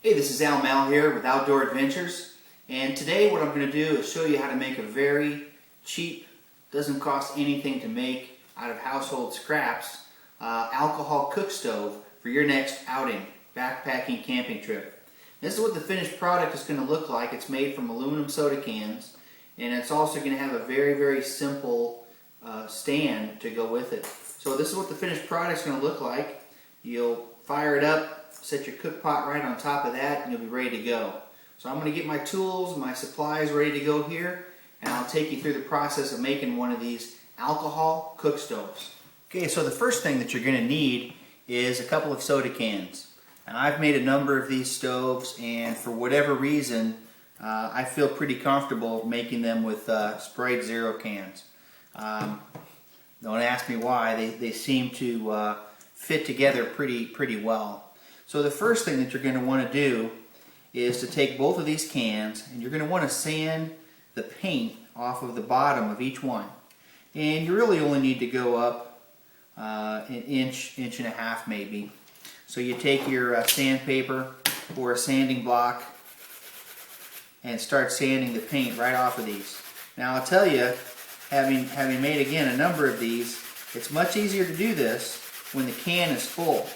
Hey, this is Al Mal here with Outdoor Adventures, and today what I'm going to do is show you how to make a very cheap, doesn't cost anything to make, out of household scraps, alcohol cook stove for your next outing, backpacking, camping trip. This is what the finished product is going to look like. It's made from aluminum soda cans, and it's also going to have a very simple stand to go with it. So this is what the finished product is going to look like. You'll fire it up, set your cook pot right on top of that, and you'll be ready to go. So I'm going to get my tools, my supplies ready to go here, and I'll take you through the process of making one of these alcohol cook stoves. Okay, so the first thing that you're going to need is a couple of soda cans. And I've made a number of these stoves, and for whatever reason, I feel pretty comfortable making them with Sprite Zero cans. Don't ask me why. They seem to fit together pretty well. So the first thing that you're going to want to do is to take both of these cans, and you're going to want to sand the paint off of the bottom of each one. And you really only need to go up an inch and a half maybe. So you take your sandpaper or a sanding block and start sanding the paint right off of these. Now I'll tell you, having made again a number of these, it's much easier to do this when the can is full.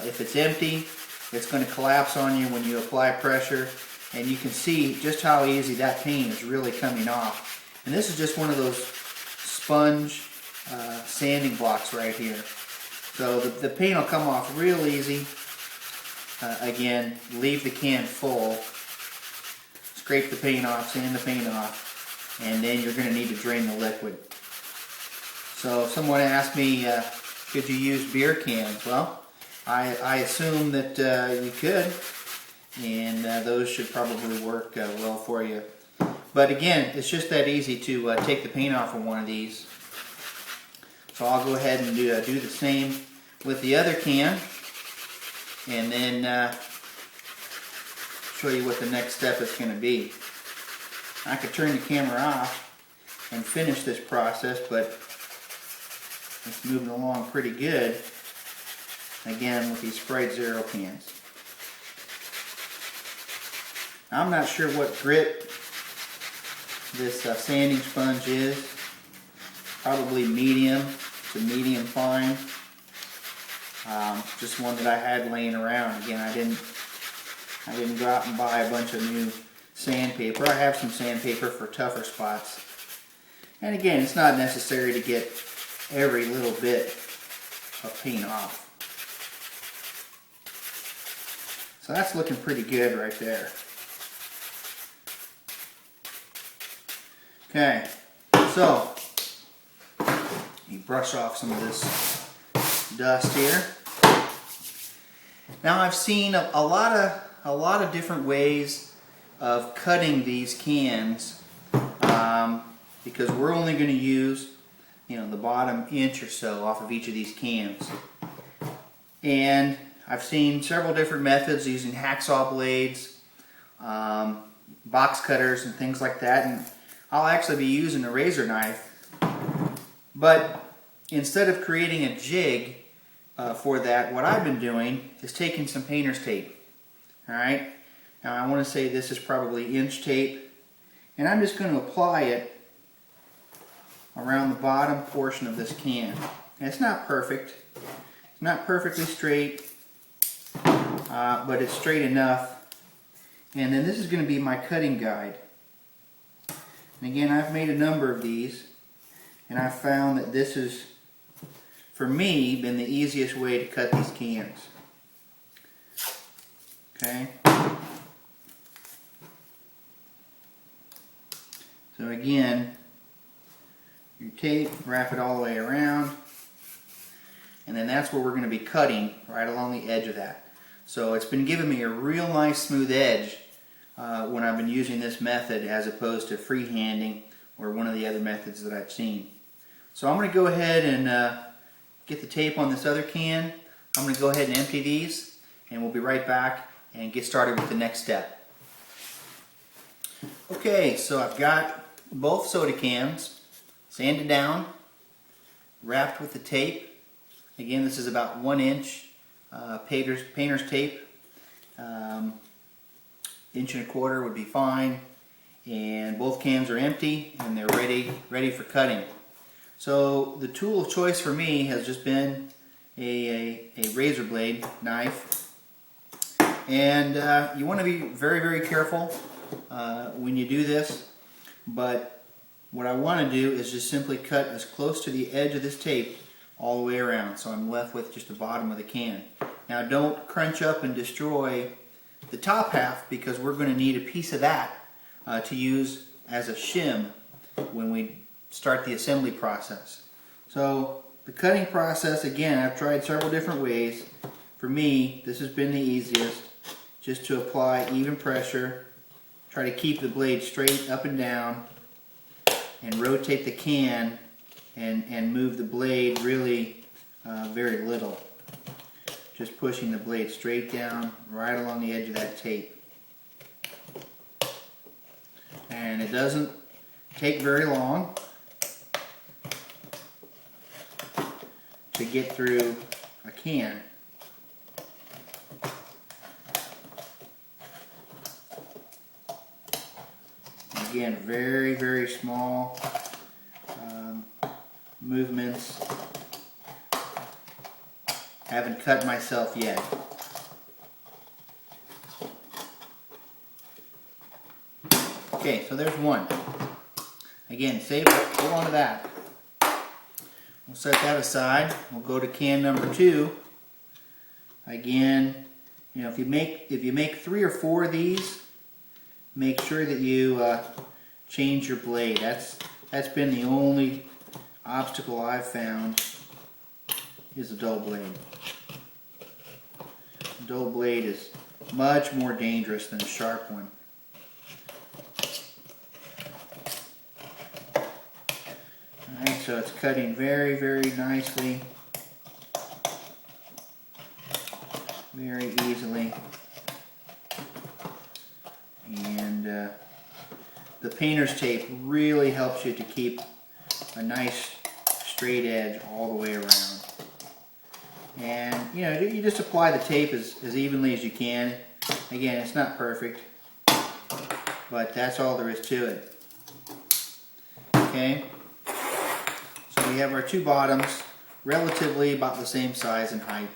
If it's empty, it's going to collapse on you when you apply pressure, and you can see just how easy that paint is really coming off. And this is just one of those sponge sanding blocks right here. So the paint will come off real easy. Again, leave the can full, scrape the paint off, sand the paint off, and then you're going to need to drain the liquid. So someone asked me, could you use beer cans? Well, I assume that you could, and those should probably work well for you. But again, it's just that easy to take the paint off of one of these. So I'll go ahead and do the same with the other can, and then show you what the next step is going to be. I could turn the camera off and finish this process, but it's moving along pretty good. Again, with these Sprite Zero cans. I'm not sure what grit this sanding sponge is. Probably medium to medium fine. Just one that I had laying around. Again, I didn't go out and buy a bunch of new sandpaper. I have some sandpaper for tougher spots. And again, it's not necessary to get every little bit of paint off. So that's looking pretty good right there. Okay, so you brush off some of this dust here. Now I've seen a lot of different ways of cutting these cans, because we're only going to use, the bottom inch or so off of each of these cans. And I've seen several different methods using hacksaw blades, box cutters, and things like that. And I'll actually be using a razor knife. But instead of creating a jig for that, what I've been doing is taking some painter's tape. Alright? Now I want to say this is probably inch tape. And I'm just going to apply it around the bottom portion of this can. And it's not perfect. It's not perfectly straight. But it's straight enough. And then this is going to be my cutting guide. And again, I've made a number of these, and I've found that this has, for me, been the easiest way to cut these cans. Okay. So again, your tape, wrap it all the way around, and then that's where we're going to be cutting, right along the edge of that. So it's been giving me a real nice smooth edge when I've been using this method as opposed to freehanding or one of the other methods that I've seen. So I'm going to go ahead and get the tape on this other can. I'm going to go ahead and empty these, and we'll be right back and get started with the next step. Okay, so I've got both soda cans sanded down, wrapped with the tape. Again, this is about 1 inch painter's tape. Inch and a quarter would be fine, and both cans are empty and they're ready for cutting. So the tool of choice for me has just been a razor blade knife, and you want to be very careful when you do this, but what I want to do is just simply cut as close to the edge of this tape all the way around, so I'm left with just the bottom of the can. Now don't crunch up and destroy the top half, because we're going to need a piece of that to use as a shim when we start the assembly process. So the cutting process, again, I've tried several different ways. For me, this has been the easiest, just to apply even pressure, try to keep the blade straight up and down, and rotate the can and move the blade really very little. Just pushing the blade straight down right along the edge of that tape. And it doesn't take very long to get through a can. Again, very small movements. Haven't cut myself yet. Okay, so there's one. Again, hold on to that. We'll set that aside. We'll go to can number 2. Again, you know, if you make 3 or 4 of these, make sure that you change your blade. That's been the only obstacle I've found, is a dull blade. A dull blade is much more dangerous than a sharp one. Alright, so it's cutting very nicely, very easily, and the painter's tape really helps you to keep a nice straight edge all the way around. And you know, you just apply the tape as evenly as you can. Again, it's not perfect, but that's all there is to it. Okay, so we have our 2 bottoms, relatively about the same size and height.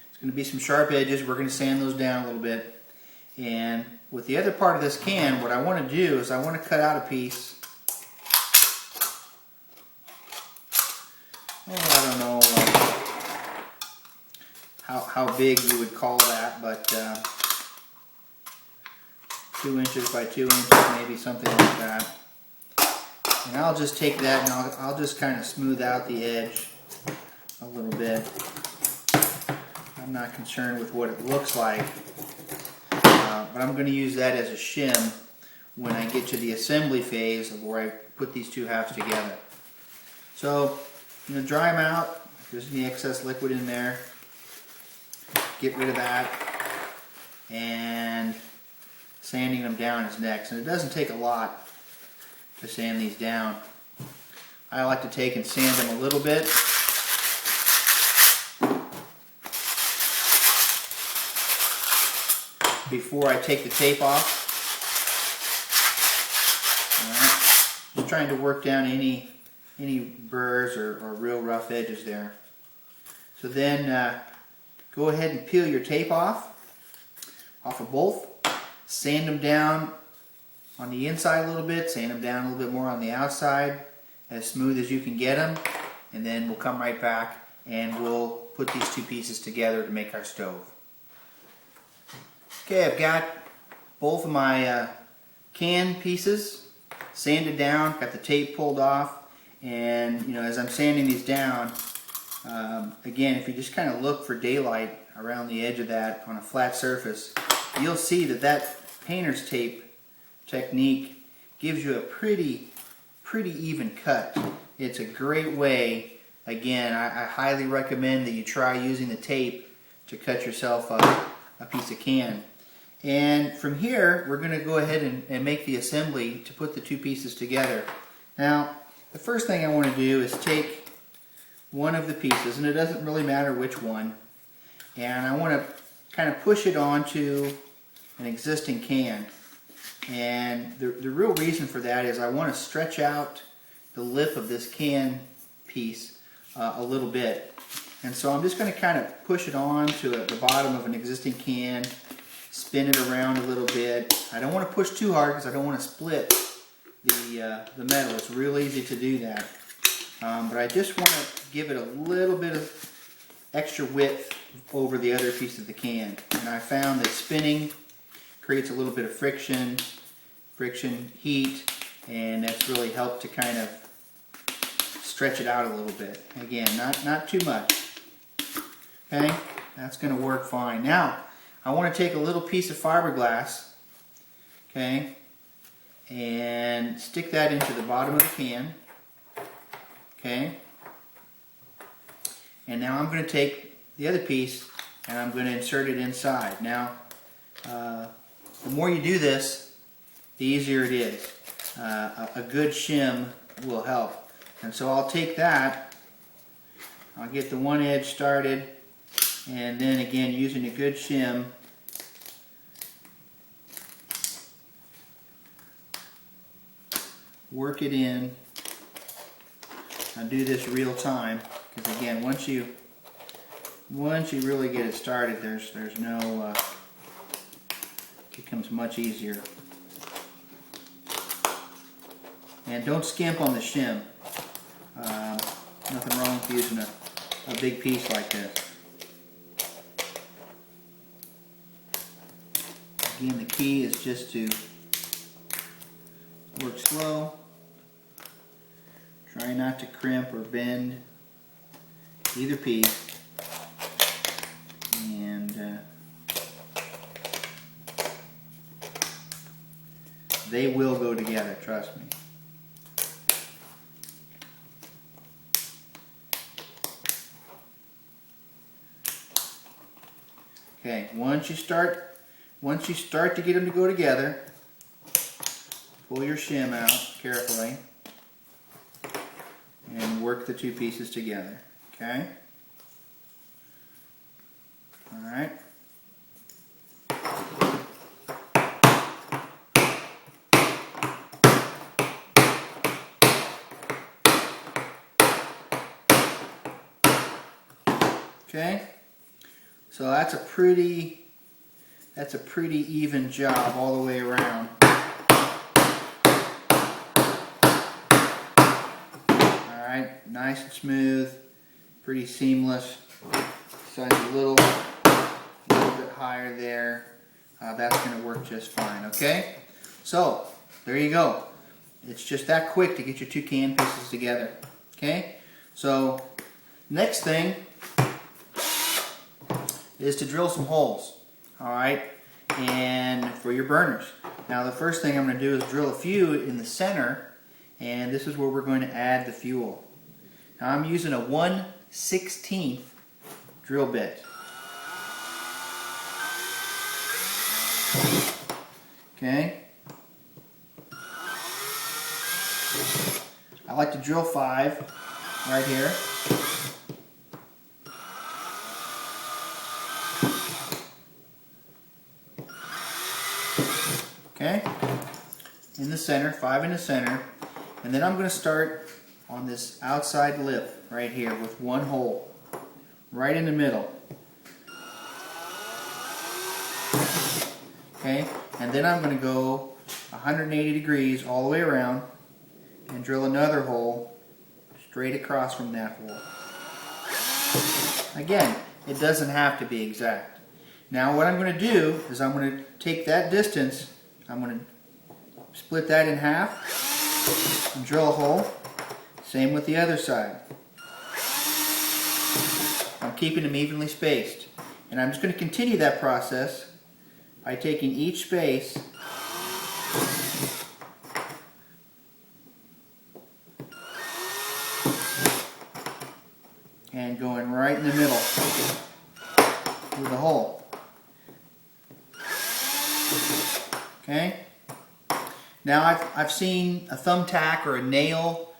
It's going to be some sharp edges. We're going to sand those down a little bit. And with the other part of this can, what I want to do is I want to cut out a piece. I don't know how big you would call that, but 2 inches by 2 inches, maybe something like that. And I'll just take that and I'll just kind of smooth out the edge a little bit. I'm not concerned with what it looks like, but I'm going to use that as a shim when I get to the assembly phase of where I put these 2 halves together. So I'm going to dry them out. If there's any excess liquid in there, get rid of that, and sanding them down is next. And it doesn't take a lot to sand these down. I like to take and sand them a little bit. Before I take the tape off. Alright, just trying to work down any burrs or real rough edges there. So then go ahead and peel your tape off of both. Sand them down on the inside a little bit, sand them down a little bit more on the outside, as smooth as you can get them, and then we'll come right back and we'll put these 2 pieces together to make our stove. Okay, I've got both of my can pieces sanded down, got the tape pulled off, and you know, as I'm sanding these down, again, if you just kind of look for daylight around the edge of that on a flat surface, you'll see that painter's tape technique gives you a pretty even cut. It's a great way. Again, I highly recommend that you try using the tape to cut yourself a piece of can. And from here, we're going to go ahead and make the assembly to put the 2 pieces together. Now, the first thing I want to do is take one of the pieces, and it doesn't really matter which one, and I want to kind of push it onto an existing can. And the real reason for that is I want to stretch out the lip of this can piece a little bit. And so I'm just going to kind of push it on to the bottom of an existing can, spin it around a little bit. I don't want to push too hard because I don't want to split the metal. It's real easy to do that. But I just want to give it a little bit of extra width over the other piece of the can. And I found that spinning creates a little bit of friction, heat, and that's really helped to kind of stretch it out a little bit. Again, not too much. Okay, that's going to work fine. Now, I want to take a little piece of fiberglass, okay, and stick that into the bottom of the can. Okay, and now I'm going to take the other piece and I'm going to insert it inside. Now, the more you do this, the easier it is. A good shim will help. And so I'll take that, I'll get the one edge started, and then again using a good shim, work it in. I do this real time because again, once you really get it started, there's no it becomes much easier. And don't skimp on the shim. Nothing wrong with using a big piece like this. Again, the key is just to work slow. Try not to crimp or bend either piece. And they will go together, trust me. Okay, once you start to get them to go together, pull your shim out carefully and work the two pieces together. Okay? All right. Okay? So that's a pretty even job all the way around. Alright, nice and smooth, pretty seamless. Size a little bit higher there. That's going to work just fine, okay? So, there you go. It's just that quick to get your two can pieces together. Okay? So, next thing is to drill some holes, alright, and for your burners. Now the first thing I'm going to do is drill a few in the center, and this is where we're going to add the fuel. Now I'm using a 1/16 drill bit. Okay. I like to drill 5 right here. Okay, in the center, 5 in the center, and then I'm going to start on this outside lip right here with one hole, right in the middle. Okay, and then I'm going to go 180 degrees all the way around and drill another hole straight across from that hole. Again, it doesn't have to be exact. Now what I'm going to do is I'm going to take that distance, I'm going to split that in half and drill a hole. Same with the other side. I'm keeping them evenly spaced. And I'm just going to continue that process by taking each space and going right in the middle with the hole. Okay? Now I've seen a thumbtack or a nail.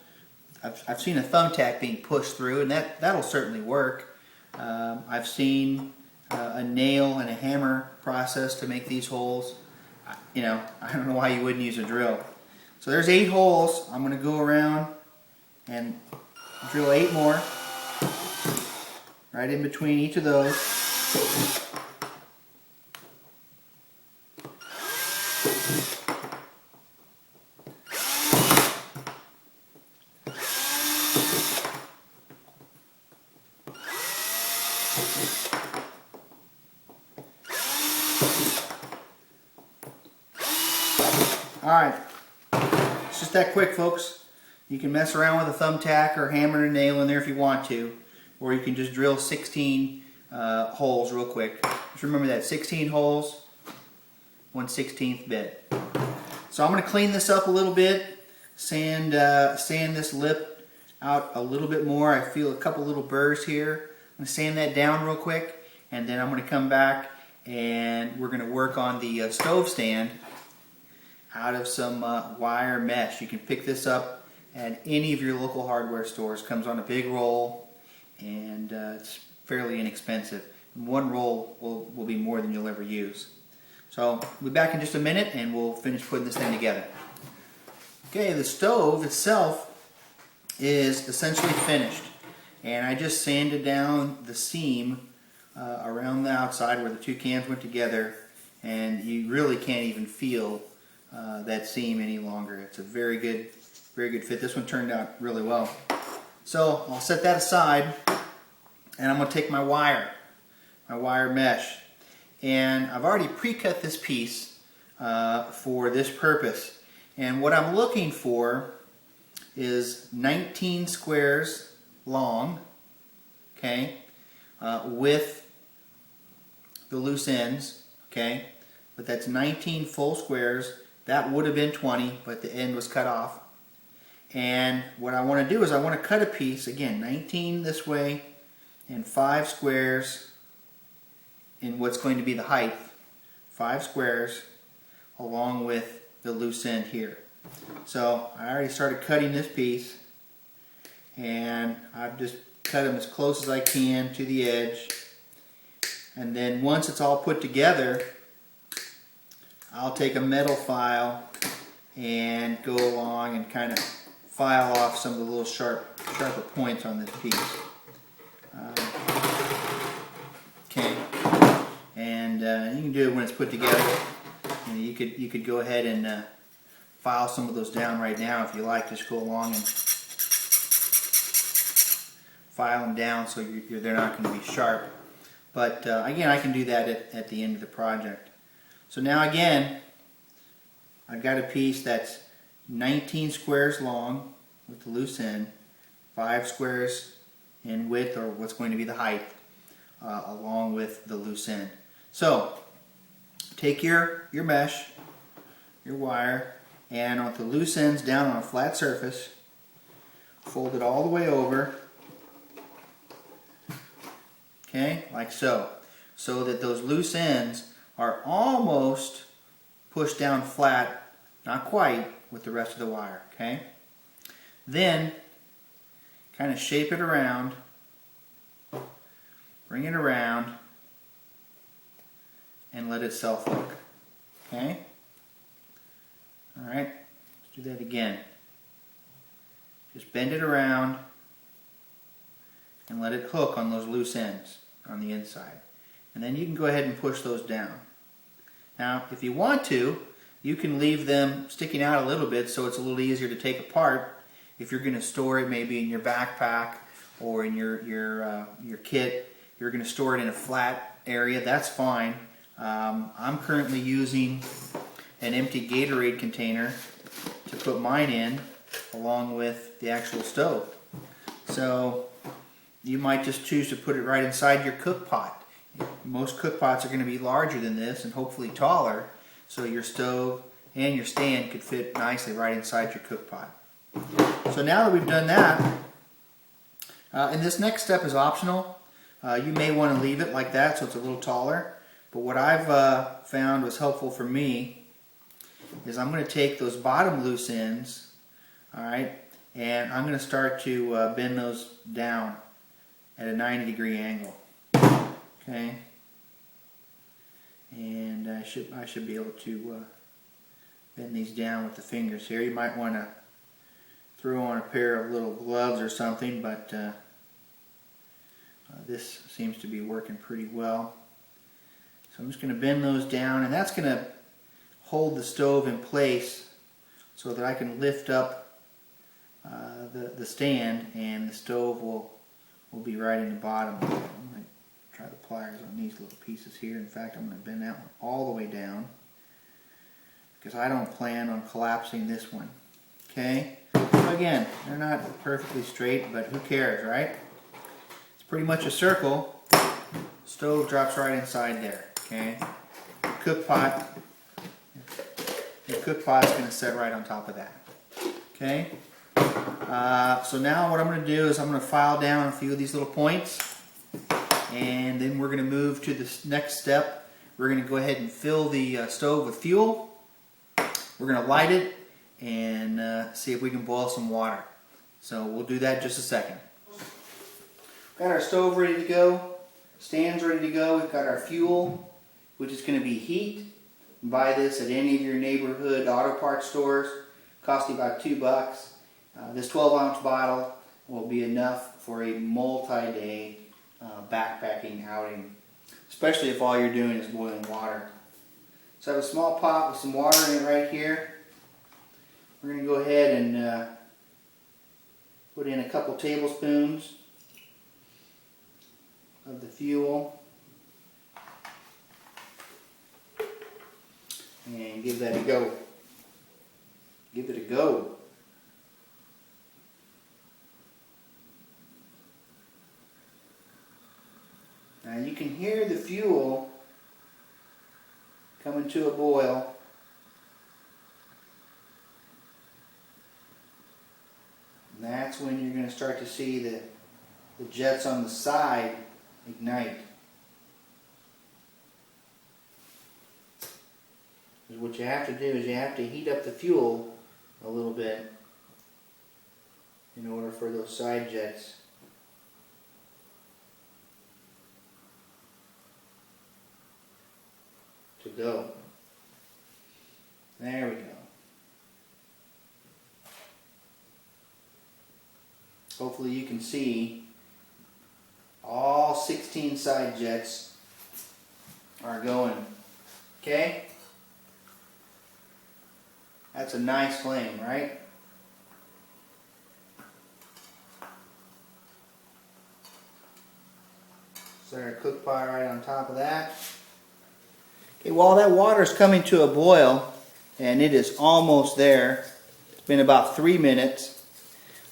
I've seen a thumbtack being pushed through, and that'll certainly work. I've seen a nail and a hammer process to make these holes. You know, I don't know why you wouldn't use a drill. So there's 8 holes. I'm going to go around and drill 8 more right in between each of those. Alright, it's just that quick, folks. You can mess around with a thumbtack or hammer and a nail in there if you want to, or you can just drill 16 holes real quick. Just remember that, 16 holes, 1/16 bit. So I'm going to clean this up a little bit, sand this lip out a little bit more. I feel a couple little burrs here. I'm going to sand that down real quick, and then I'm going to come back and we're going to work on the stove stand out of some wire mesh. You can pick this up at any of your local hardware stores. Comes on a big roll, and it's fairly inexpensive. One roll will be more than you'll ever use. So we'll be back in just a minute and we'll finish putting this thing together. Okay, the stove itself is essentially finished, and I just sanded down the seam around the outside where the 2 cans went together, and you really can't even feel that seam any longer. It's a very good fit. This one turned out really well. So I'll set that aside, and I'm going to take my wire mesh, and I've already pre-cut this piece for this purpose. And what I'm looking for is 19 squares long, okay, with the loose ends, okay, but that's 19 full squares. That would have been 20, but the end was cut off. And what I want to do is I want to cut a piece, again, 19 this way, and 5 squares in what's going to be the height, 5 squares along with the loose end here. So I already started cutting this piece, and I've just cut them as close as I can to the edge. And then once it's all put together, I'll take a metal file and go along and kind of file off some of the little sharper points on this piece. Okay, and you can do it when it's put together. You know, you could go ahead and file some of those down right now if you like. Just go along and file them down so they're not going to be sharp. But again, I can do that at the end of the project. So now again, I've got a piece that's 19 squares long with the loose end, 5 squares in width, or what's going to be the height, along with the loose end. So take your mesh, your wire, and with the loose ends down on a flat surface, fold it all the way over, okay, like so, so that those loose ends are almost pushed down flat, not quite, with the rest of the wire, okay? Then, kind of shape it around, bring it around, and let it self-hook, okay? Alright, let's do that again. Just bend it around and let it hook on those loose ends on the inside. And then you can go ahead and push those down. Now, if you want to, you can leave them sticking out a little bit so it's a little easier to take apart. If you're going to store it maybe in your backpack or in your kit, you're going to store it in a flat area, that's fine. I'm currently using an empty Gatorade container to put mine in along with the actual stove. So you might just choose to put it right inside your cook pot. Most cook pots are going to be larger than this and hopefully taller, so your stove and your stand could fit nicely right inside your cook pot. So now that we've done that, and this next step is optional. You may want to leave it like that so it's a little taller, but what I've found was helpful for me is I'm going to take those bottom loose ends, alright, and I'm going to start to bend those down at a 90-degree angle. Okay, and I should be able to bend these down with the fingers here. You might want to throw on a pair of little gloves or something, but this seems to be working pretty well. So I'm just going to bend those down, and that's going to hold the stove in place so that I can lift up the stand, and the stove will be right in the bottom. I'm going to try the pliers on these little pieces here. In fact, I'm going to bend that one all the way down because I don't plan on collapsing this one. Okay? So again, they're not perfectly straight, but who cares, right? It's pretty much a circle. Stove drops right inside there. Okay? Your cook pot's going to sit right on top of that. Okay? So now what I'm going to do is I'm going to file down a few of these little points, and then we're going to move to the next step. We're going to go ahead and fill the stove with fuel. We're going to light it and see if we can boil some water. So we'll do that in just a second. Got our stove ready to go, stands ready to go. We've got our fuel, which is going to be heat. You can buy this at any of your neighborhood auto parts stores. Cost you about $2. This 12-ounce bottle will be enough for a multi-day backpacking outing, especially if all you're doing is boiling water. So I have a small pot with some water in it right here. We're going to go ahead and put in a couple tablespoons of the fuel and give that a go. Give it a go. Now you can hear the fuel coming to a boil. And that's when you're going to start to see the jets on the side ignite. Because what you have to do is you have to heat up the fuel a little bit in order for those side jets to go. There we go. Hopefully you can see all 16 side jets are going. Okay? That's a nice flame, right? Set our cook pot right on top of that. Okay, while that water is coming to a boil, and it is almost there, it's been about 3 minutes.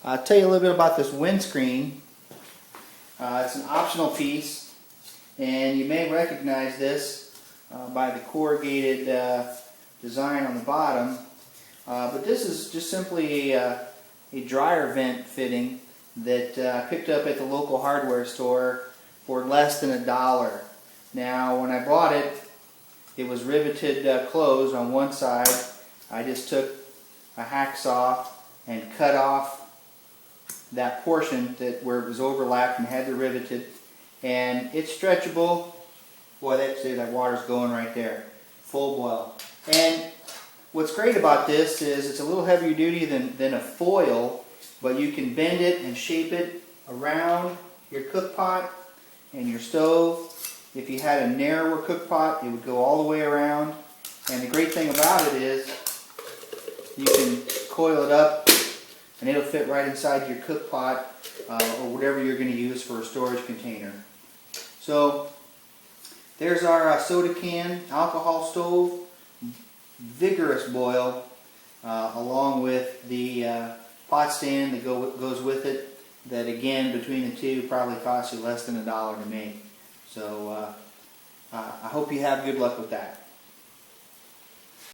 I'll tell you a little bit about this windscreen. It's an optional piece, and you may recognize this by the corrugated design on the bottom. But this is just simply a dryer vent fitting that I picked up at the local hardware store for less than $1. Now, when I bought it, it was riveted closed on one side. I just took a hacksaw and cut off that portion where it was overlapped and had the riveted, and it's stretchable. Boy, that water's going right there, full boil. And what's great about this is it's a little heavier duty than a foil, but you can bend it and shape it around your cook pot and your stove. If you had a narrower cook pot, it would go all the way around. And the great thing about it is you can coil it up and it'll fit right inside your cook pot or whatever you're going to use for a storage container. So there's our soda can alcohol stove. Vigorous boil along with the pot stand that goes with it, that again between the two probably costs you less than $1 to make. So I hope you have good luck with that.